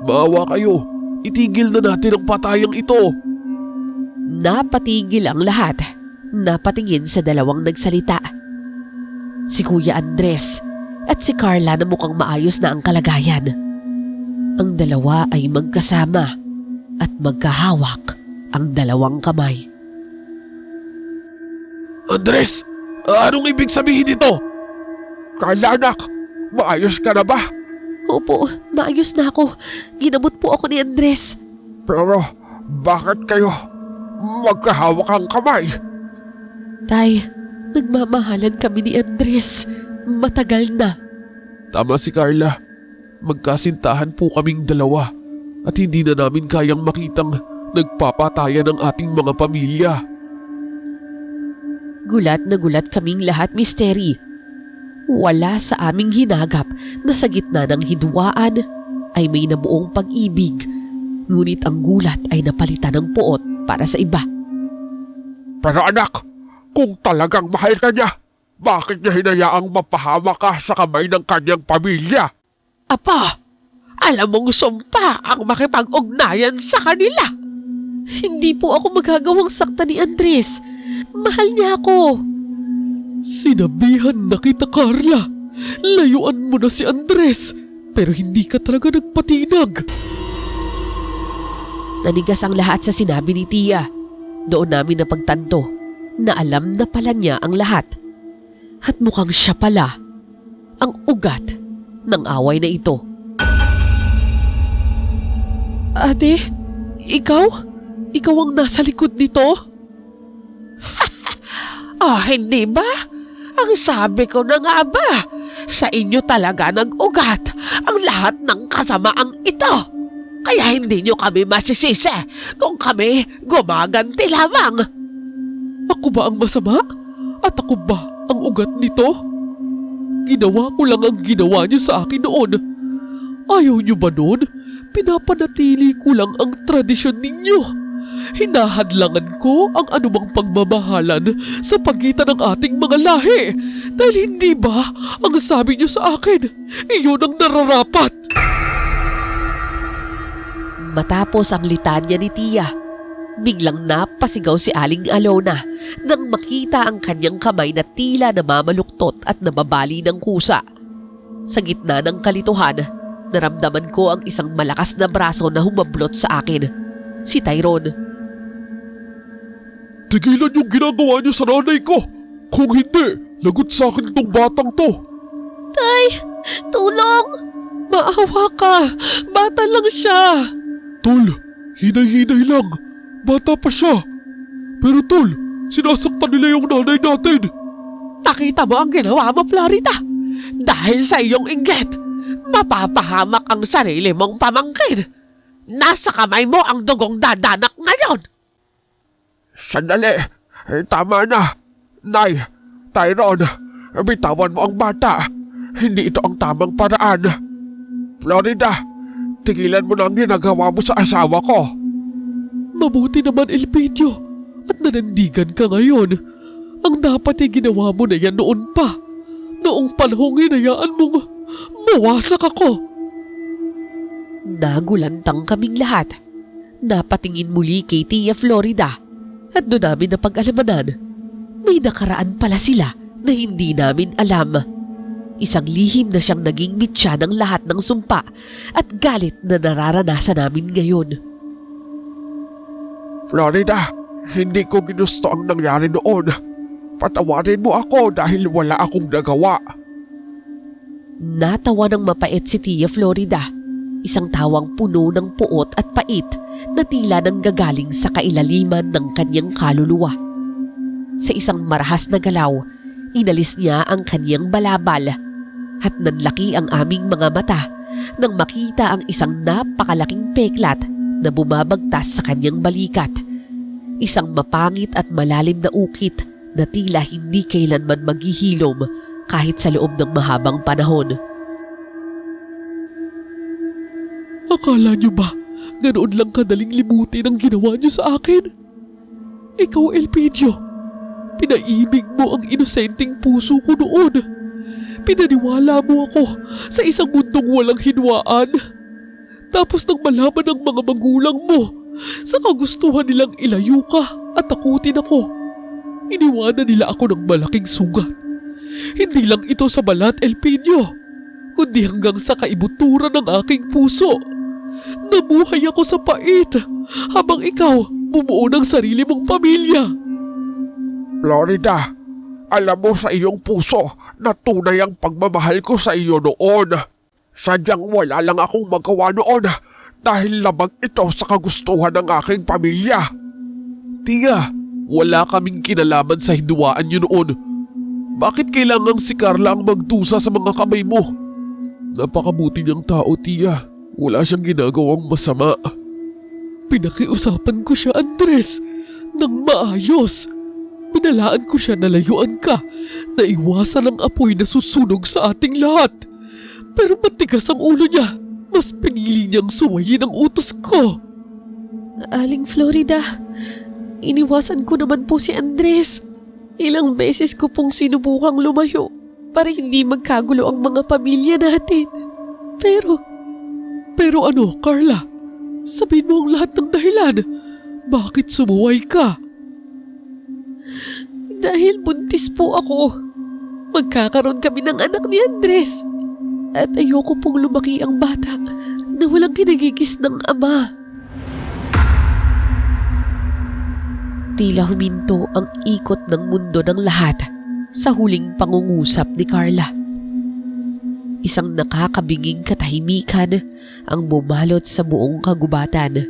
Maawa kayo! Itigil na natin ang patayang ito! Napatigil ang lahat. Napatingin sa dalawang nagsalita. Si Kuya Andres at si Carla na mukhang maayos na ang kalagayan. Ang dalawa ay magkasama at magkahawak ang dalawang kamay. Andres! Anong ibig sabihin nito? Carla, anak! Maayos ka na ba? Opo, maayos na ako. Ginamot po ako ni Andres. Pero bakit kayo magkahawak ang kamay? Tay, nagmamahalan kami ni Andres. Matagal na. Tama si Carla. Magkasintahan po kaming dalawa at hindi na namin kayang makitang nagpapatayan ng ating mga pamilya. Gulat na gulat kaming lahat, misteri. Wala sa aming hinagap na sa gitna ng hidwaan ay may nabuong pag-ibig. Ngunit ang gulat ay napalitan ng puot para sa iba. Pero anak, kung talagang mahal ka niya, bakit niya hinayaang mapahama ka sa kamay ng kanyang pamilya? Apa, alam mong sumpa ang makipag-ugnayan sa kanila. Hindi po ako magagawang sakta ni Andres. Mahal niya ako. Sinabihan na kita, Carla. Layuan mo na si Andres. Pero hindi ka talaga nagpatinag. Nanigas ang lahat sa sinabi ni Tia. Doon namin napagtanto na alam na pala niya ang lahat. At mukhang siya pala ang ugat ng away na ito. Ate, ikaw? Ikaw ang nasa likod nito? Hindi ba? Ang sabi ko na nga ba, sa inyo talaga nag-ugat ang lahat ng kasamaang ito. Kaya hindi nyo kami masisisi kung kami gumaganti lamang. Ako ba ang masama? At ako ba ang ugat nito? Ginawa ko lang ang ginawa nyo sa akin noon. Ayaw nyo ba noon? Pinapanatili ko lang ang tradisyon ninyo. Hinahadlangan ko ang anumang pagmamahalan sa pagitan ng ating mga lahi. Dahil hindi ba ang sabi niyo sa akin, iyon ang nararapat? Matapos ang litanya ni Tia, biglang napasigaw si Aling Alona nang makita ang kanyang kamay na tila namamaluktot at nababali ng kusa. Sa gitna ng kalituhan, naramdaman ko ang isang malakas na braso na humablot sa akin. Si Tyrone. Tigilan yung ginagawa niyo sa nanay ko! Kung hindi, lagot sa akin tong batang to! Tulong! Maawa ka! Bata lang siya! Tol, hinay-hinay lang. Bata pa siya. Pero tol, sinasaktan nila yung nanay natin. Nakita mo ang ginawa mo, Florida? Dahil sa iyong inggit, mapapahamak ang sarili mong pamangkin. Nasa kamay mo ang dugong dadanak ngayon. Sandali, tama na. Nay, Tyrone, bitawan mo ang bata. Hindi ito ang tamang paraan. Florida, tigilan mo na ang ginagawa mo sa asawa ko. Mabuti naman, Elpidio, at nanandigan ka ngayon. Ang dapat ay ginawa mo na yan noon pa. Noong panahong hinayaan mong mawasak ako. Nagulantang kaming lahat. Napatingin muli kay Tia Florida at doon namin napag-alamanan. May nakaraan pala sila na hindi namin alam. Isang lihim na siyang naging mitya ng lahat ng sumpa at galit na nararanasan namin ngayon. Florida, hindi ko ginusto ang nangyari noon. Patawarin mo ako dahil wala akong nagawa. Natawa ng mapait si Tia Florida. Isang tawang puno ng puot at pait na tila nang gagaling sa kailaliman ng kanyang kaluluwa. Sa isang marahas na galaw, inalis niya ang kanyang balabal at nanlaki ang aming mga mata nang makita ang isang napakalaking peklat na bumabagtas sa kanyang balikat. Isang mapangit at malalim na ukit na tila hindi kailanman maghihilom kahit sa loob ng mahabang panahon. Akala niyo ba ganoon lang kadaling limutin ang ginawa niyo sa akin? Ikaw, Elpidio, pinaibig mo ang inosenteng puso ko noon. Pinaniwala mo ako sa isang mundong walang hinwaan. Tapos nang malaman ng mga magulang mo, sa kagustuhan nilang ilayo ka at takutin ako, iniwanan nila ako ng malaking sugat. Hindi lang ito sa balat, Elpidio, kundi hanggang sa kaibuturan ng aking puso. Nabuhay ako sa pait habang ikaw bumuo ng sarili mong pamilya. Florida, alam mo sa iyong puso na tunay ang pagmamahal ko sa iyo noon. Sadyang wala lang akong magawa noon dahil labag ito sa kagustuhan ng aking pamilya. Tia, wala kaming kinalaman sa hidwaan niyo noon. Bakit kailangang si Carla ang magdusa sa mga kamay mo? Napakabuti niyang tao, Tia. Wala siyang ginagawang masama. Pinakiusapan ko siya, Andres, ng maayos. Pinalaan ko siya na layuan ka, na iwasan ang apoy na susunog sa ating lahat. Pero matigas ang ulo niya. Mas pinili niyang suwayin ang utos ko. Aling Florida, iniwasan ko naman po si Andres. Ilang beses ko pong sinubukang lumayo para hindi magkagulo ang mga pamilya natin. Pero ano, Carla? Sabihin mo ang lahat ng dahilan. Bakit sumuway ka? Dahil buntis po ako. Magkakaroon kami ng anak ni Andres. At ayoko pong lumaki ang bata na walang kinagigis ng ama. Tila huminto ang ikot ng mundo ng lahat sa huling pangungusap ni Carla. Isang nakakabinging katahimikan ang bumalot sa buong kagubatan.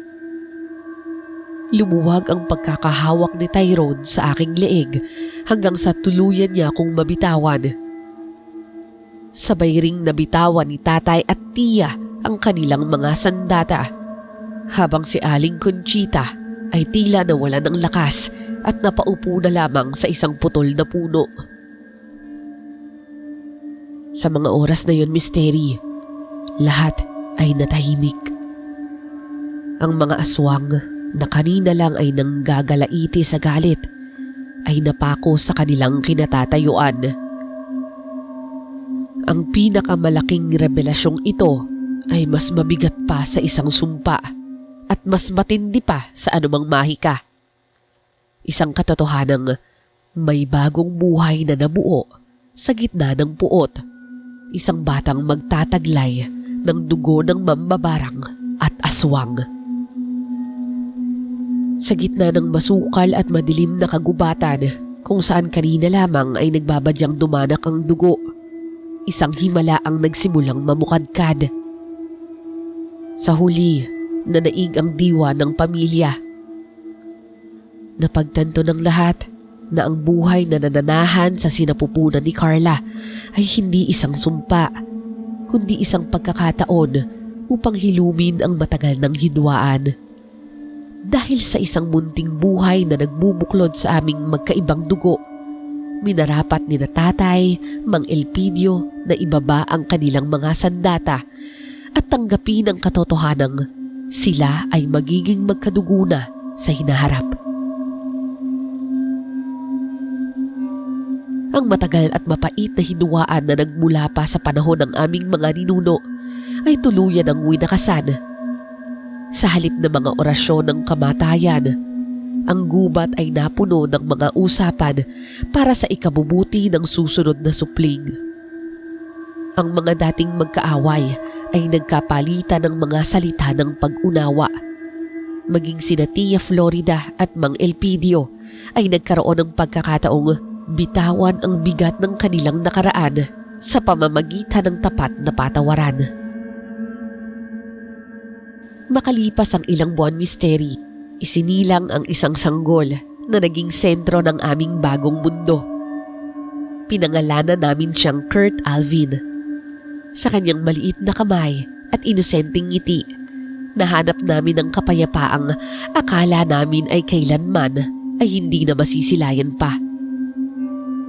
Lumuwag ang pagkakahawak ni Tyrone sa aking leeg hanggang sa tuluyan niya akong mabitawan. Sabay ring nabitawan ni tatay at tiya ang kanilang mga sandata, habang si Aling Conchita ay tila nawala ng lakas at napaupo na lamang sa isang putol na puno. Sa mga oras na yun, Misteri, lahat ay natahimik. Ang mga aswang na kanina lang ay nanggagalaiti sa galit ay napako sa kanilang kinatatayuan. Ang pinakamalaking revelasyong ito ay mas mabigat pa sa isang sumpa at mas matindi pa sa anumang mahika. Isang katotohanang may bagong buhay na nabuo sa gitna ng puot. Isang batang magtataglay ng dugo ng mambabarang at aswang. Sa gitna ng masukal at madilim na kagubatan kung saan kanina lamang ay nagbabadyang dumanak ang dugo, isang himala ang nagsimulang mamukadkad. Sa huli, nanaig ang diwa ng pamilya. Napagtanto ng lahat na ang buhay na nananahan sa sinapupunan ni Carla ay hindi isang sumpa, kundi isang pagkakataon upang hilumin ang matagal ng hinwaan. Dahil sa isang munting buhay na nagbubuklod sa aming magkaibang dugo, minarapat ni na tatay, Mang Elpidio na ibaba ang kanilang mga sandata at tanggapin ang katotohanang sila ay magiging magkadugo na sa hinaharap. Ang matagal at mapait na hinuwaan na nagmula pa sa panahon ng aming mga ninuno ay tuluyan ang winakasan. Sa halip ng mga orasyon ng kamatayan, ang gubat ay napuno ng mga usapan para sa ikabubuti ng susunod na supling. Ang mga dating magkaaway ay nagkapalitan ng mga salita ng pag-unawa. Maging sina Tia Florida at Mang Elpidio ay nagkaroon ng pagkakataong bitawan ang bigat ng kanilang nakaraan sa pamamagitan ng tapat na patawaran. Makalipas ang ilang buwan, Misteri, isinilang ang isang sanggol na naging sentro ng aming bagong mundo. Pinangalanan namin siyang Kurt Alvin. Sa kanyang maliit na kamay at inosenteng ngiti, nahanap namin ang kapayapaang akala namin ay kailanman ay hindi na masisilayan pa.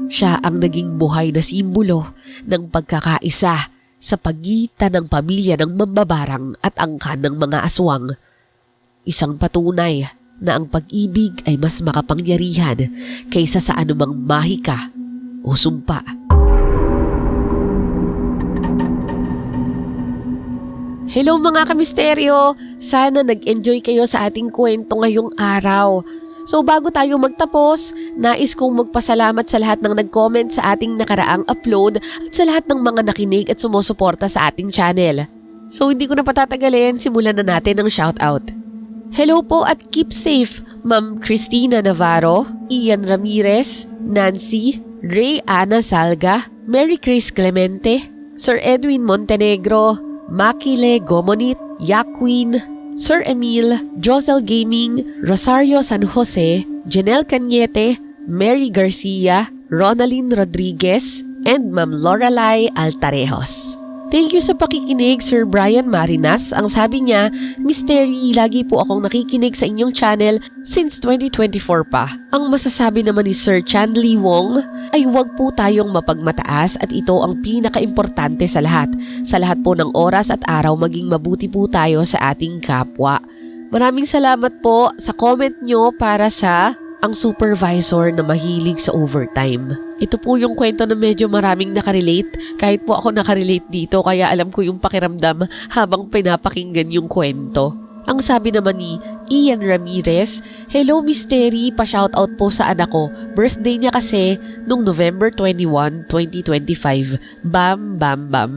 Siya ang naging buhay na simbolo ng pagkakaisa sa pagitan ng pamilya ng mambabarang at angkan ng mga aswang. Isang patunay na ang pag-ibig ay mas makapangyarihan kaysa sa anumang mahika o sumpa. Hello mga kamisteryo! Sana nag-enjoy kayo sa ating kwento ngayong araw. So bago tayo magtapos, nais kong magpasalamat sa lahat ng nag-comment sa ating nakaraang upload at sa lahat ng mga nakinig at sumusuporta sa ating channel. So hindi ko na patatagalin, simulan na natin ang shoutout. Hello po at keep safe, Ma'am Christina Navarro, Ian Ramirez, Nancy, Ray Ana Salga, Mary Chris Clemente, Sir Edwin Montenegro, Makile Gomonit, Yaquin, Sir Emil, Josel Gaming, Rosario San Jose, Janelle Cañete, Mary Garcia, Ronaldin Rodriguez, and Ma'am Lorelai Altarejos. Thank you sa pakikinig, Sir Brian Marinas. Ang sabi niya, Misteri, lagi po akong nakikinig sa inyong channel since 2024 pa. Ang masasabi naman ni Sir Chanley Wong ay huwag po tayong mapagmataas at ito ang pinaka-importante sa lahat. Sa lahat po ng oras at araw, maging mabuti po tayo sa ating kapwa. Maraming salamat po sa comment nyo para sa ang supervisor na mahilig sa overtime. Ito po yung kwento na medyo maraming nakarelate. Kahit po ako nakarelate dito, kaya alam ko yung pakiramdam habang pinapakinggan yung kwento. Ang sabi naman ni Ian Ramirez, Hello Misteri, pa-shoutout po sa anak ko. Birthday niya kasi nung November 21, 2025. Bam, bam, bam.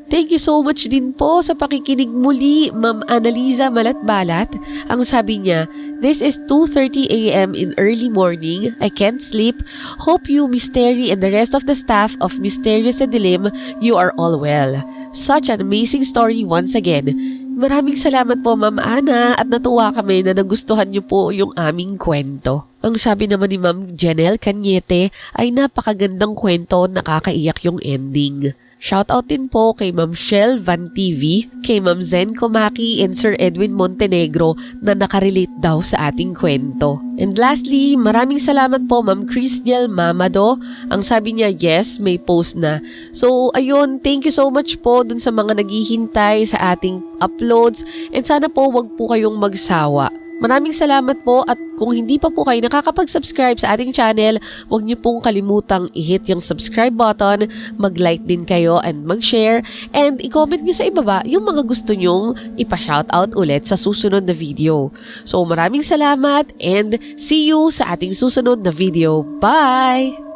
Thank you so much din po sa pakikinig muli, Ma'am Annaliza Malatbalat. Ang sabi niya, "This is 2:30 a.m. in early morning. I can't sleep. Hope you, Mystery, and the rest of the staff of Mysterious sa Dilim, you are all well. Such an amazing story once again." Maraming salamat po, Ma'am Ana, at natuwa kami na nagustuhan niyo po yung aming kwento. Ang sabi naman ni Ma'am Janelle Cañete ay napakagandang kwento, nakakaiyak yung ending. Shoutout din po kay Ma'am Shell Van TV, kay Ma'am Zen Komaki and Sir Edwin Montenegro na nakarelate daw sa ating kwento. And lastly, maraming salamat po Ma'am Cristiel Mamado. Ang sabi niya, yes, may post na. So ayun, thank you so much po dun sa mga naghihintay sa ating uploads and sana po wag po kayong magsawa. Maraming salamat po at kung hindi pa po kayo nakakapag-subscribe sa ating channel, huwag niyo pong kalimutang i-hit yung subscribe button, mag-like din kayo and mag-share, and i-comment niyo sa ibaba yung mga gusto nyong ipa-shoutout ulit sa susunod na video. So maraming salamat and see you sa ating susunod na video. Bye!